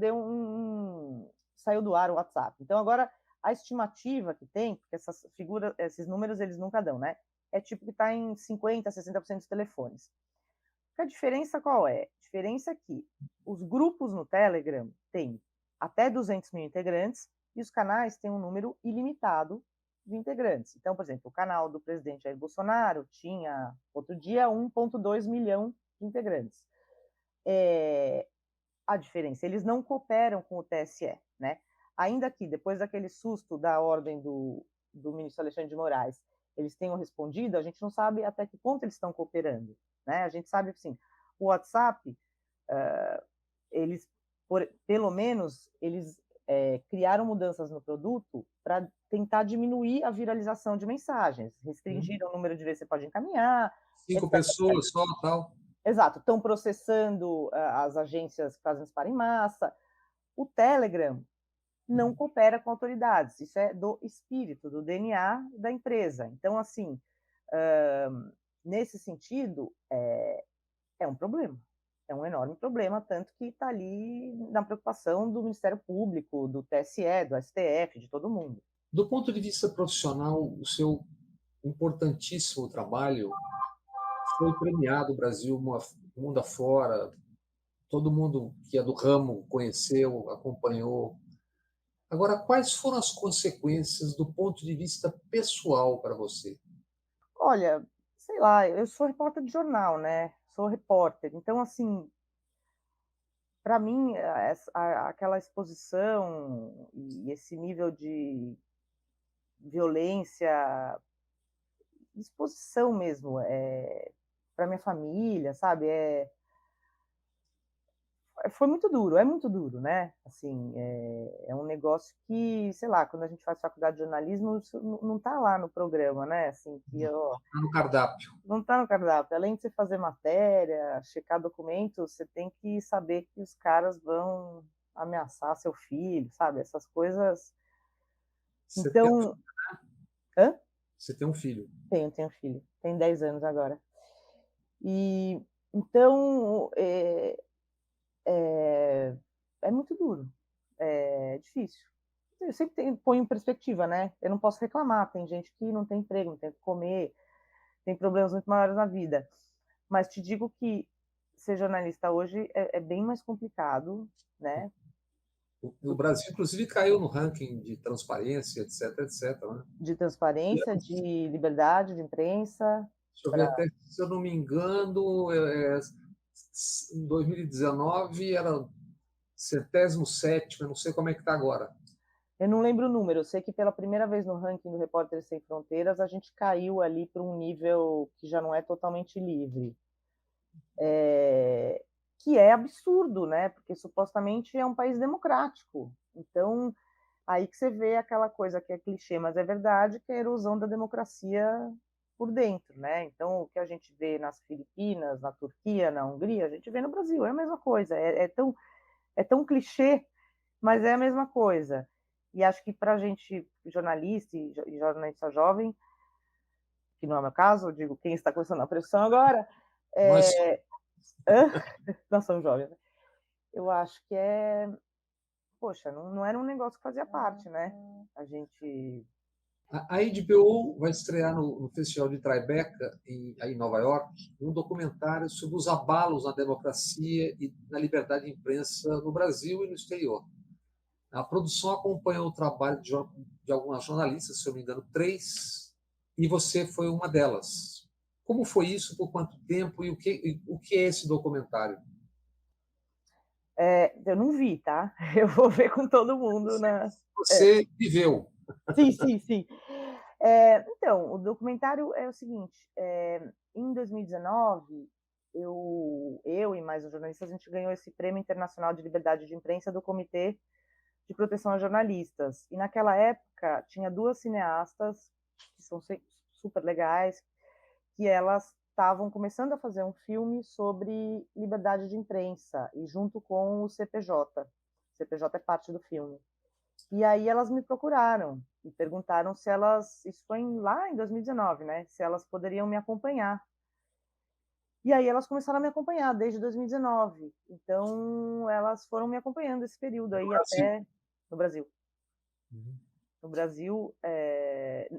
saiu do ar o WhatsApp. Então, agora, a estimativa que tem, porque esses números eles nunca dão, né? É tipo que está em 50%, 60% dos telefones. A diferença qual é? A diferença é que os grupos no Telegram têm até 200 mil integrantes e os canais têm um número ilimitado de integrantes. Então, por exemplo, o canal do presidente Jair Bolsonaro tinha, outro dia, 1,2 milhão de integrantes. A diferença, eles não cooperam com o TSE, né? Ainda que, depois daquele susto da ordem do ministro Alexandre de Moraes, eles tenham respondido, a gente não sabe até que ponto eles estão cooperando, né? A gente sabe, assim, o WhatsApp, pelo menos, eles criaram mudanças no produto para tentar diminuir a viralização de mensagens, restringiram o número de vezes que você pode encaminhar. 5 pessoas só, tal. Exato, estão processando as agências que fazem disparo em massa. O Telegram não coopera com autoridades, isso é do espírito, do DNA da empresa. Então, assim, nesse sentido, é um problema, é um enorme problema, tanto que está ali na preocupação do Ministério Público, do TSE, do STF, de todo mundo. Do ponto de vista profissional, o seu importantíssimo trabalho foi premiado no Brasil, mundo afora, todo mundo que é do ramo conheceu, acompanhou. Agora, quais foram as consequências do ponto de vista pessoal para você? Olha, sei lá, eu sou repórter de jornal, né? Sou repórter, então, assim, para mim, aquela exposição e esse nível de violência, exposição mesmo, para minha família, sabe? foi muito duro, né? Assim, é um negócio que, sei lá, quando a gente faz faculdade de jornalismo, isso não está lá no programa, né? Assim, que ó, Tá no cardápio. não está no cardápio. Além de você fazer matéria, checar documentos, você tem que saber que os caras vão ameaçar seu filho, sabe? Essas coisas. Você tem, Então, hã? você tem um filho. Tenho filho, tem 10 anos agora. E então é muito duro, é difícil. Eu sempre ponho em perspectiva, né? Eu não posso reclamar. Tem gente que não tem emprego, não tem o que comer, tem problemas muito maiores na vida. Mas te digo que ser jornalista hoje é bem mais complicado, né? O Brasil, inclusive, caiu no ranking de transparência, etc, etc, né? De transparência, de liberdade de imprensa. Deixa eu ver, Pra... até, se eu não me engano, em 2019 era 77º, eu não sei como é que está agora. Eu não lembro o número, eu sei que pela primeira vez no ranking do Repórteres Sem Fronteiras a gente caiu ali para um nível que já não é totalmente livre. Que é absurdo, né? Porque supostamente é um país democrático. Então, aí que você vê aquela coisa que é clichê, mas é verdade, que é a erosão da democracia por dentro, né? Então, o que a gente vê nas Filipinas, na Turquia, na Hungria, a gente vê no Brasil, é a mesma coisa. É tão clichê, mas é a mesma coisa. E acho que para a gente, jornalista e jornalista jovem, que não é o meu caso, eu digo quem está começando a pressão agora, Nós, nós somos jovens, né? Eu acho que poxa, não era um negócio que fazia parte, né? A gente. a HBO vai estrear no Festival de Tribeca, em Nova York, um documentário sobre os abalos na democracia e na liberdade de imprensa no Brasil e no exterior. A produção acompanhou o trabalho de algumas jornalistas, se eu não me engano, 3, e você foi uma delas. Como foi isso? Por quanto tempo? E o que é esse documentário? Eu não vi, tá? Eu vou ver com todo mundo na. É, Você viveu. sim, sim, sim. Então, o documentário é o seguinte: em 2019, eu e mais um jornalista, a gente ganhou esse Prêmio Internacional de Liberdade de Imprensa do Comitê de Proteção a Jornalistas. E naquela época, tinha duas cineastas, que são super legais, que elas estavam começando a fazer um filme sobre liberdade de imprensa, e junto com o CPJ. O CPJ é parte do filme. E aí elas me procuraram e perguntaram se elas, isso foi lá em 2019, né? Se elas poderiam me acompanhar. E aí elas começaram a me acompanhar desde 2019. Então elas foram me acompanhando esse período No aí Brasil. até no Brasil. Uhum. No Brasil,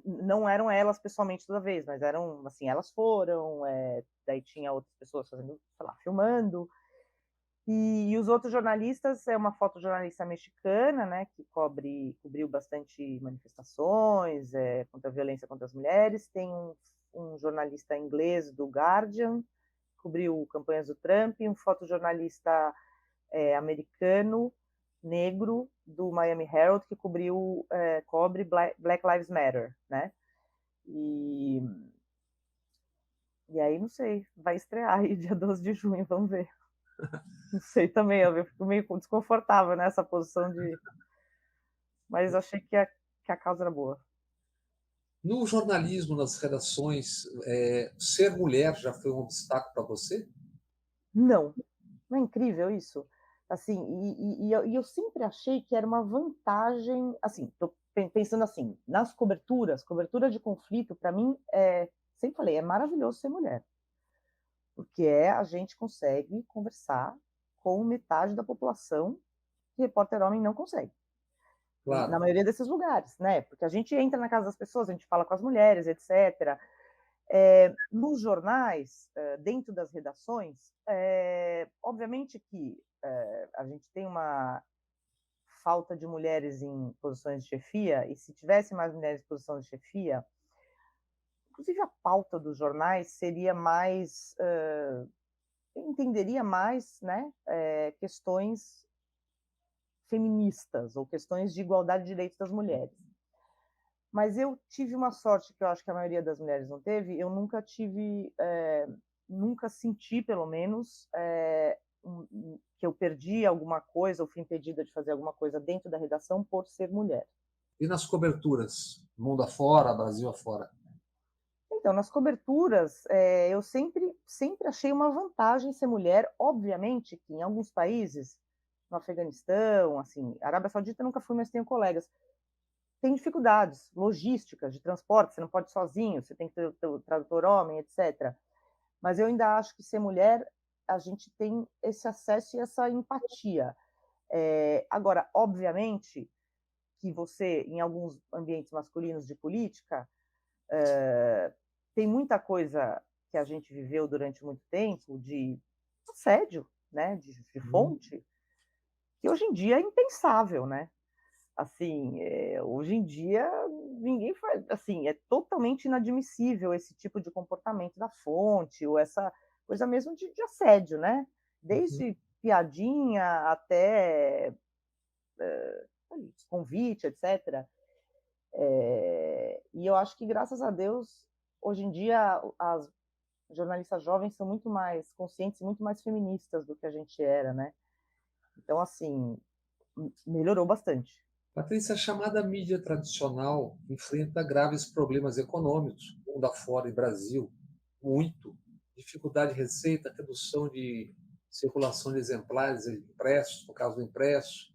não eram elas pessoalmente toda vez, mas eram assim, elas foram, daí tinha outras pessoas fazendo, sei lá, filmando. E os outros jornalistas, é uma fotojornalista mexicana, né, que cobriu bastante manifestações contra a violência contra as mulheres. Tem um jornalista inglês do Guardian, cobriu campanhas do Trump, e um fotojornalista americano, negro, do Miami Herald, que cobre Black Lives Matter, né? E, e aí, não sei, vai estrear aí dia 12 de junho, vamos ver. Não sei também, eu fico meio desconfortável nessa posição de. Mas achei que a causa era boa. No jornalismo, nas redações, ser mulher já foi um obstáculo para você? Não, não é incrível isso? Assim, e eu sempre achei que era uma vantagem, assim, tô pensando assim, nas cobertura de conflito, para mim, sempre falei, é maravilhoso ser mulher, porque a gente consegue conversar com metade da população que repórter homem não consegue. Na Claro. maioria desses lugares, né? Porque a gente entra na casa das pessoas, a gente fala com as mulheres, etc. Nos jornais, dentro das redações, obviamente que a gente tem uma falta de mulheres em posições de chefia, e se tivesse mais mulheres em posição de chefia, inclusive a pauta dos jornais seria mais, entenderia mais, né, questões feministas ou questões de igualdade de direitos das mulheres. Mas eu tive uma sorte que eu acho que a maioria das mulheres não teve. Eu nunca tive, nunca senti, pelo menos, que eu perdi alguma coisa, ou fui impedida de fazer alguma coisa dentro da redação por ser mulher. E nas coberturas, mundo afora, Brasil afora? Então, nas coberturas, eu sempre achei uma vantagem ser mulher. Obviamente que em alguns países, no Afeganistão, assim, Arábia Saudita nunca fui, mas tenho colegas, tem dificuldades logísticas de transporte, você não pode ir sozinho, você tem que ter o tradutor homem, etc. Mas eu ainda acho que ser mulher, a gente tem esse acesso e essa empatia. Agora, obviamente, que você, em alguns ambientes masculinos de política, tem muita coisa que a gente viveu durante muito tempo de assédio, né, de fonte, que hoje em dia é impensável, né? Assim, hoje em dia ninguém faz, assim, é totalmente inadmissível esse tipo de comportamento da fonte, ou essa coisa mesmo de assédio, né? Desde piadinha até convite, etc. E eu acho que, graças a Deus, hoje em dia as jornalistas jovens são muito mais conscientes, muito mais feministas do que a gente era, né? Então, assim, melhorou bastante. Patrícia, a chamada mídia tradicional enfrenta graves problemas econômicos, mundo afora e Brasil, muito. Dificuldade de receita, redução de circulação de exemplares impressos, no caso do impresso.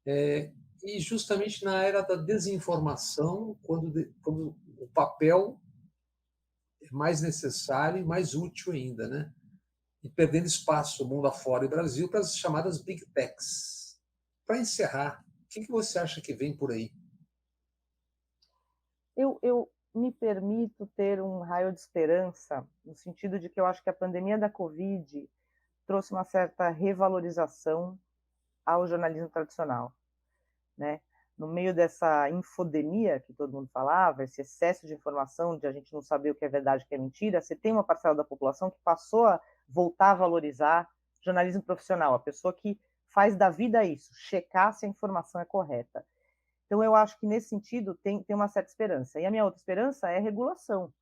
E justamente na era da desinformação, quando o papel é mais necessário e mais útil ainda, né? E perdendo espaço mundo afora e Brasil para as chamadas Big Techs. Para encerrar, o que você acha que vem por aí? Eu me permito ter um raio de esperança, no sentido de que eu acho que a pandemia da Covid trouxe uma certa revalorização ao jornalismo tradicional, né? No meio dessa infodemia que todo mundo falava, esse excesso de informação, de a gente não saber o que é verdade e o que é mentira, você tem uma parcela da população que passou a voltar a valorizar jornalismo profissional, a pessoa que faz da vida isso, checar se a informação é correta. Então, eu acho que, nesse sentido, tem uma certa esperança. E a minha outra esperança é a regulação.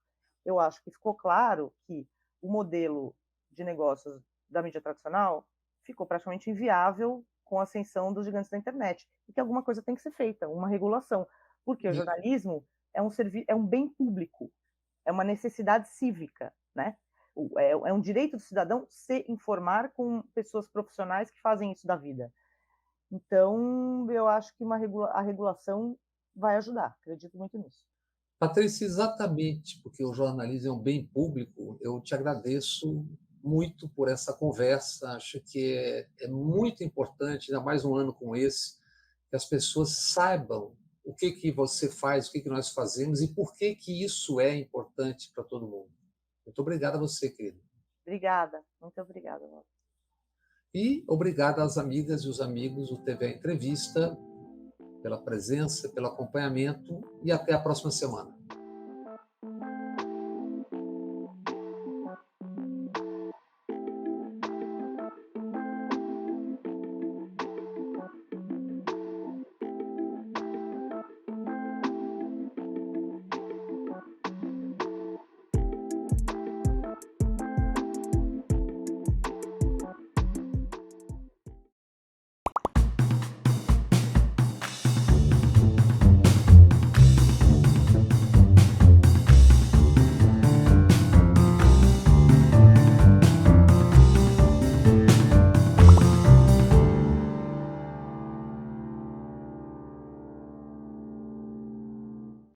Eu acho que ficou claro que o modelo de negócios da mídia tradicional ficou praticamente inviável com a ascensão dos gigantes da internet. E que alguma coisa tem que ser feita, uma regulação. Porque o jornalismo é um bem público, é uma necessidade cívica, né? É um direito do cidadão se informar com pessoas profissionais que fazem isso da vida. Então, eu acho que a regulação vai ajudar, acredito muito nisso. Patrícia, exatamente porque o jornalismo é um bem público, eu te agradeço muito por essa conversa. Acho que é muito importante, ainda mais um ano como esse, que as pessoas saibam o que você faz, o que nós fazemos e por que isso é importante para todo mundo. Muito obrigado a você, querido. Obrigada, muito obrigada. E obrigado às amigas e os amigos do TV Entrevista pela presença, pelo acompanhamento e até a próxima semana.